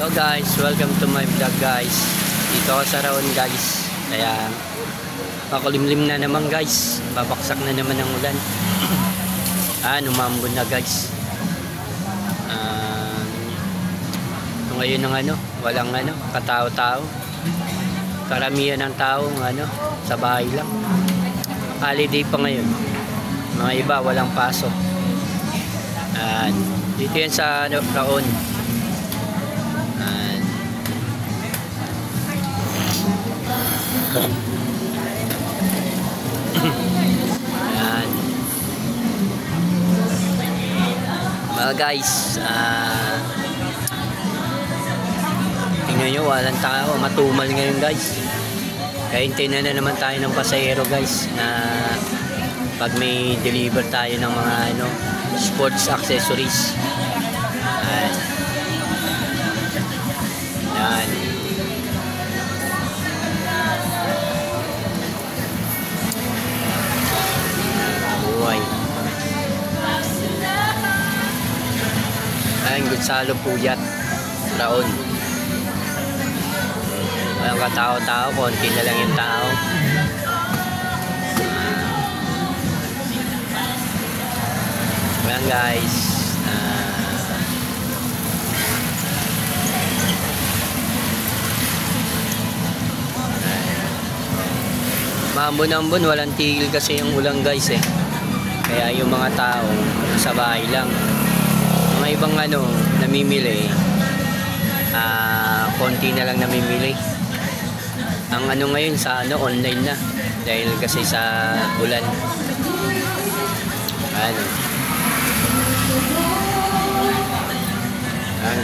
So guys, welcome to my vlog guys. Dito ako sa Raon guys. Kaya makulimlim na naman guys. Babaksak na naman ang ulan. Umambon na guys. Ngayon ng walang katao-tao. Karamihan ng tao sa bahay lang. Holiday pa ngayon. Mga iba walang pasok. Dito yan sa Raon. Ayan. Mga guys, tingnan nyo, walang tao, matumal ngayon guys. Kaya hintayin na naman tayo ng pasahero guys, na pag may deliver tayo ng mga sports accessories. Ayan. Ayan. Ayan, Gonzalo Puyat, Raon. Walang katao-tao, konti na lang yung tao. Ayan guys. Maambon-ambon, walang tigil kasi yung ulan guys eh. Kaya yung mga tao sa bahay lang. Mga ibang namimili, konti na lang namimili. Ang ngayon sa online na dahil kasi sa ulan.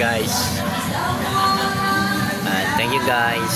Guys. Thank you guys.